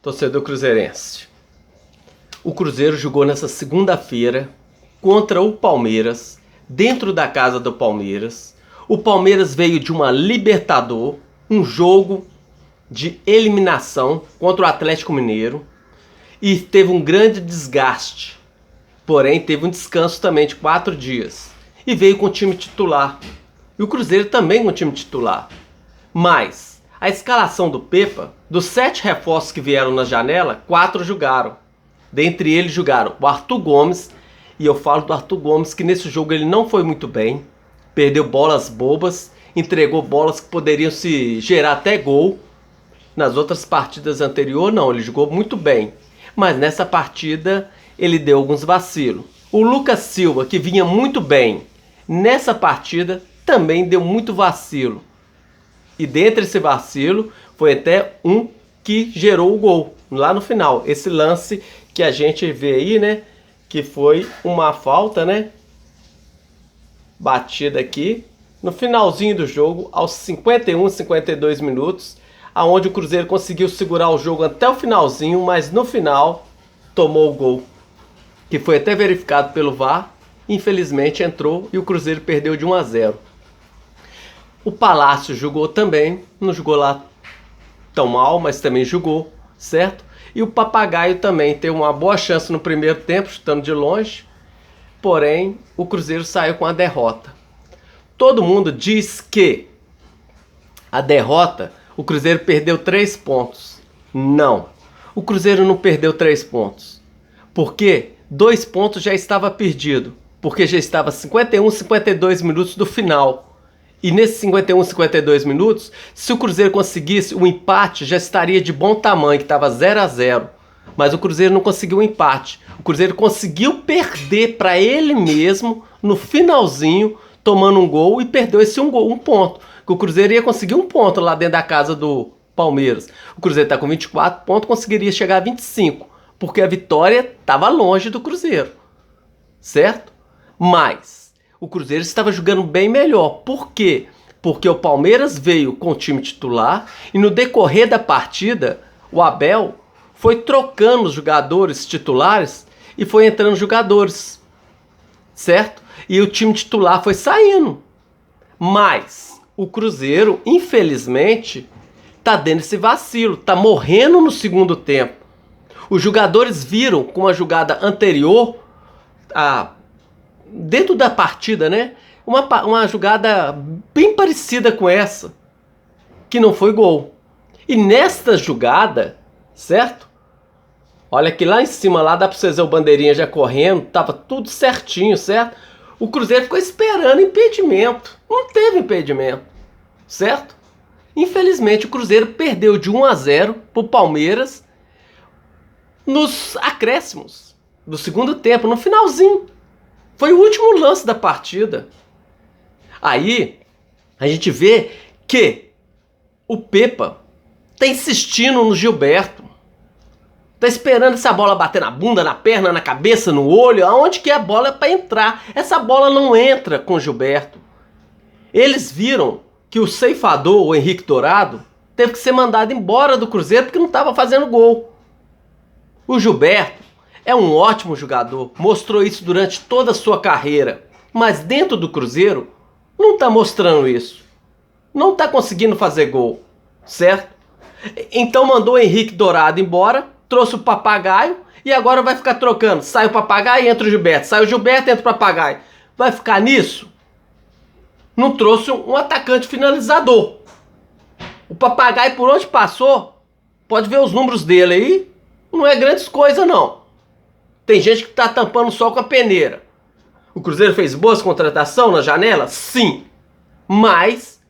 torcedor cruzeirense. O Cruzeiro jogou nessa segunda-feira contra o Palmeiras, dentro da casa do Palmeiras. O Palmeiras veio de uma Libertadores, um jogo de eliminação contra o Atlético Mineiro, e teve um grande desgaste. Porém, teve um descanso também de 4 dias. E veio com o time titular. E o Cruzeiro também com o time titular. Mas a escalação do Pepa, dos 7 reforços que vieram na janela, 4 jogaram. Dentre eles jogaram o Arthur Gomes. E eu falo do Arthur Gomes que nesse jogo ele não foi muito bem. Perdeu bolas bobas. Entregou bolas que poderiam se gerar até gol. Nas outras partidas anteriores não, ele jogou muito bem. Mas nessa partida ele deu alguns vacilos. O Lucas Silva, que vinha muito bem nessa partida, também deu muito vacilo. E dentre esse vacilo, foi até um que gerou o gol, lá no final. Esse lance que a gente vê aí, né? Que foi uma falta, né? Batida aqui, no finalzinho do jogo, aos 51, 52 minutos, aonde o Cruzeiro conseguiu segurar o jogo até o finalzinho, mas no final tomou o gol, que foi até verificado pelo VAR. Infelizmente entrou e o Cruzeiro perdeu de 1-0. O Palácio jogou também, não jogou lá tão mal, mas também jogou, certo? E o Papagaio também teve uma boa chance no primeiro tempo, chutando de longe, porém o Cruzeiro saiu com a derrota. Todo mundo diz que a derrota, o Cruzeiro perdeu 3 pontos. Não, o Cruzeiro não perdeu 3 pontos, porque 2 pontos já estava perdido, porque já estava 51, 52 minutos do final. E nesses 51, 52 minutos, se o Cruzeiro conseguisse o empate, já estaria de bom tamanho, que estava 0-0. Mas o Cruzeiro não conseguiu o empate. O Cruzeiro conseguiu perder para ele mesmo no finalzinho, tomando um gol, e perdeu esse um ponto. Que o Cruzeiro ia conseguir um ponto lá dentro da casa do Palmeiras. O Cruzeiro está com 24 pontos, conseguiria chegar a 25, porque a vitória estava longe do Cruzeiro, certo? Mas o Cruzeiro estava jogando bem melhor. Por quê? Porque o Palmeiras veio com o time titular e no decorrer da partida, o Abel foi trocando os jogadores titulares e foi entrando jogadores, certo? E o time titular foi saindo. Mas o Cruzeiro, infelizmente, tá dando esse vacilo, tá morrendo no segundo tempo. Os jogadores viram com a jogada anterior, dentro da partida, né? Uma jogada bem parecida com essa, que não foi gol. E nesta jogada, certo? Olha que lá em cima, lá dá pra você ver o bandeirinha já correndo, tava tudo certinho, certo? O Cruzeiro ficou esperando impedimento. Não teve impedimento, certo? Infelizmente o Cruzeiro perdeu de 1-0 pro Palmeiras nos acréscimos do segundo tempo, no finalzinho. Foi o último lance da partida. Aí a gente vê que o Pepa tá insistindo no Gilberto. Tá esperando essa bola bater na bunda, na perna, na cabeça, no olho, aonde que a bola é para entrar. Essa bola não entra com o Gilberto. Eles viram que o ceifador, o Henrique Dourado, teve que ser mandado embora do Cruzeiro porque não estava fazendo gol. O Gilberto é um ótimo jogador, mostrou isso durante toda a sua carreira, mas dentro do Cruzeiro não está mostrando isso. Não está conseguindo fazer gol, certo? Então mandou o Henrique Dourado embora, trouxe o Papagaio e agora vai ficar trocando. Sai o Papagaio e entra o Gilberto. Sai o Gilberto e entra o Papagaio. Vai ficar nisso? Não trouxe um atacante finalizador. O Papagaio, por onde passou, pode ver os números dele aí, não é grandes coisa não. Tem gente que está tampando só com a peneira. O Cruzeiro fez boas contratações na janela? Sim. Mas,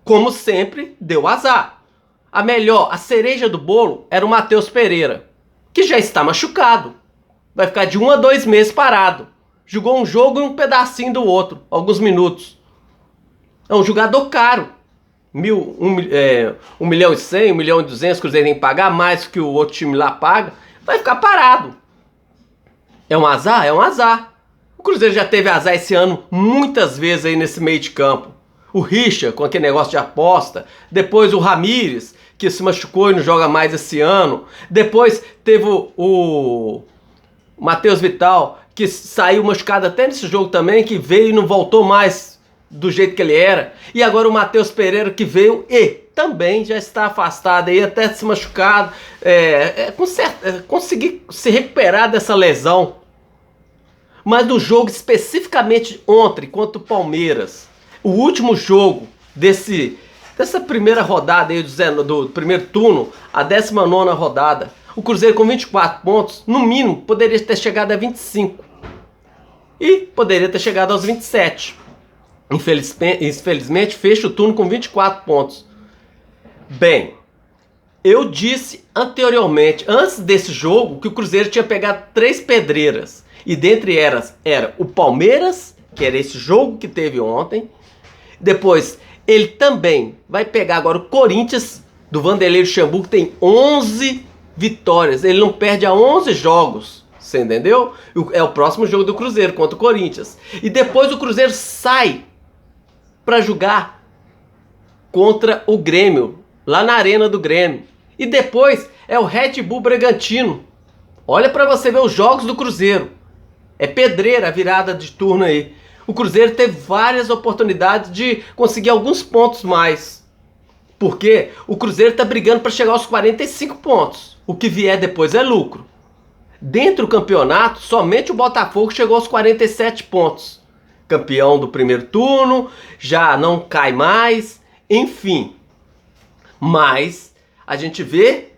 como sempre, deu azar. A cereja do bolo era o Matheus Pereira, que já está machucado. Vai ficar de 1 a 2 meses parado. Jogou um jogo e um pedacinho do outro, alguns minutos. É um jogador caro. 1 milhão e 100, 1 milhão e 200, o Cruzeiro tem que pagar mais que o outro time lá paga. Vai ficar parado. É um azar? É um azar. O Cruzeiro já teve azar esse ano muitas vezes aí nesse meio de campo. O Richard, com aquele negócio de aposta. Depois o Ramírez, que se machucou e não joga mais esse ano. Depois teve o Matheus Vital, que saiu machucado até nesse jogo também, que veio e não voltou mais do jeito que ele era. E agora o Matheus Pereira, que veio e também já está afastado aí, até se machucado, conseguir se recuperar dessa lesão. Mas no jogo especificamente ontem contra o Palmeiras, o último jogo dessa primeira rodada aí do primeiro turno, a 19ª rodada, o Cruzeiro com 24 pontos, no mínimo poderia ter chegado a 25 e poderia ter chegado aos 27. Infelizmente fecha o turno com 24 pontos. Bem, eu disse anteriormente, antes desse jogo, que o Cruzeiro tinha pegado 3 pedreiras. E dentre elas era o Palmeiras, que era esse jogo que teve ontem. Depois, ele também vai pegar agora o Corinthians, do Vanderlei Luxemburgo, que tem 11 vitórias. Ele não perde a 11 jogos, você entendeu? É o próximo jogo do Cruzeiro, contra o Corinthians. E depois o Cruzeiro sai para jogar contra o Grêmio, lá na Arena do Grêmio. E depois é o Red Bull Bragantino. Olha para você ver os jogos do Cruzeiro. É pedreira a virada de turno aí. O Cruzeiro teve várias oportunidades de conseguir alguns pontos mais. Porque o Cruzeiro está brigando para chegar aos 45 pontos. O que vier depois é lucro. Dentro do campeonato, somente o Botafogo chegou aos 47 pontos. Campeão do primeiro turno, já não cai mais, enfim. Mas a gente vê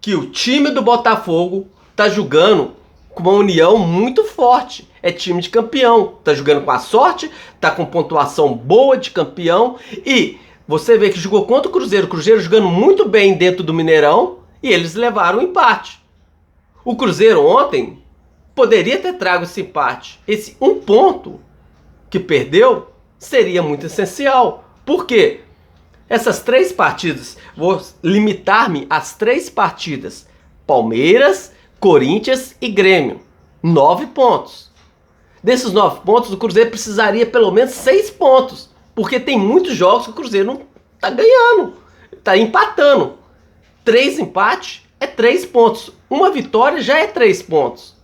que o time do Botafogo está jogando com uma união muito forte. É time de campeão. Tá jogando com a sorte, tá com pontuação boa de campeão. E você vê que jogou contra o Cruzeiro jogando muito bem dentro do Mineirão, e eles levaram o empate. O Cruzeiro ontem poderia ter trago esse empate. Esse um ponto que perdeu seria muito essencial. Por quê? Essas 3 partidas, vou limitar-me às 3 partidas. Palmeiras, Corinthians e Grêmio. 9 pontos. Desses 9 pontos, o Cruzeiro precisaria pelo menos 6 pontos. Porque tem muitos jogos que o Cruzeiro não está ganhando. Está empatando. 3 empates é 3 pontos. Uma vitória já é 3 pontos.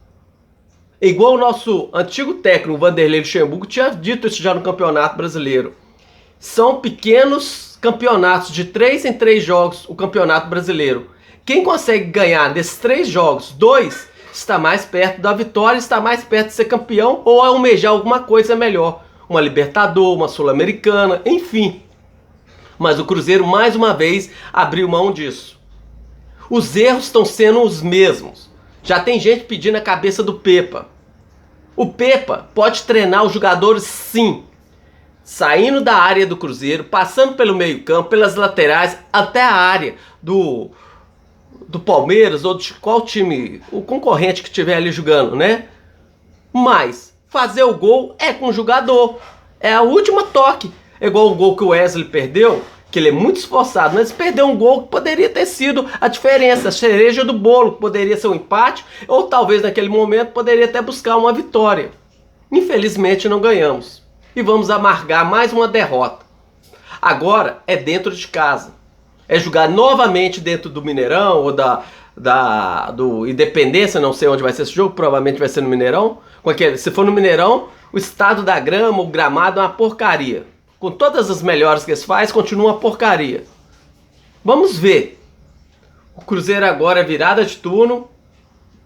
Igual o nosso antigo técnico, Vanderlei Luxemburgo, tinha dito isso já no Campeonato Brasileiro. São pequenos campeonatos de 3 em 3 jogos, o Campeonato Brasileiro. Quem consegue ganhar desses 3 jogos, 2, está mais perto da vitória, está mais perto de ser campeão ou almejar alguma coisa melhor. Uma Libertadores, uma Sul-Americana, enfim. Mas o Cruzeiro, mais uma vez, abriu mão disso. Os erros estão sendo os mesmos. Já tem gente pedindo a cabeça do Pepa. O Pepa pode treinar os jogadores sim. Saindo da área do Cruzeiro, passando pelo meio-campo, pelas laterais, até a área do Palmeiras ou de qual time, o concorrente que estiver ali jogando, né? Mas fazer o gol é com o jogador. É a última toque. É igual o gol que o Wesley perdeu, que ele é muito esforçado, mas perdeu um gol que poderia ter sido a diferença, a cereja do bolo, que poderia ser um empate, ou talvez naquele momento poderia até buscar uma vitória. Infelizmente não ganhamos. E vamos amargar mais uma derrota. Agora é dentro de casa. É jogar novamente dentro do Mineirão ou do Independência, não sei onde vai ser esse jogo, provavelmente vai ser no Mineirão. Se for no Mineirão, o estado da grama, o gramado é uma porcaria. Com todas as melhoras que eles fazem, continua uma porcaria. Vamos ver. O Cruzeiro agora é virada de turno,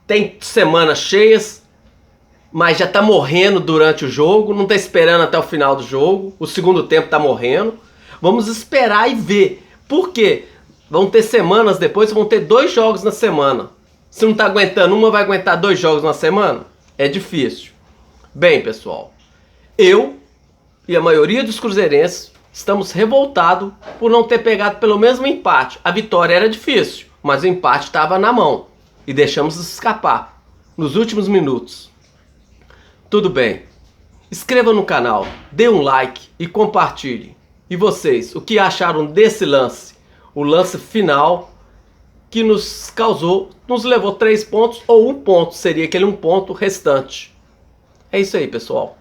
tem semanas cheias, mas já está morrendo durante o jogo, não está esperando até o final do jogo, o segundo tempo está morrendo. Vamos esperar e ver. Por quê? Vão ter semanas depois, vão ter 2 jogos na semana. Se não está aguentando uma, vai aguentar 2 jogos na semana? É difícil. Bem, pessoal, eu e a maioria dos cruzeirenses estamos revoltados por não ter pegado pelo menos um empate. A vitória era difícil, mas o empate estava na mão e deixamos escapar nos últimos minutos. Tudo bem. Inscreva no canal, dê um like e compartilhe. E vocês, o que acharam desse lance? O lance final que nos levou 3 pontos ou 1 ponto, seria aquele 1 ponto restante. É isso aí, pessoal.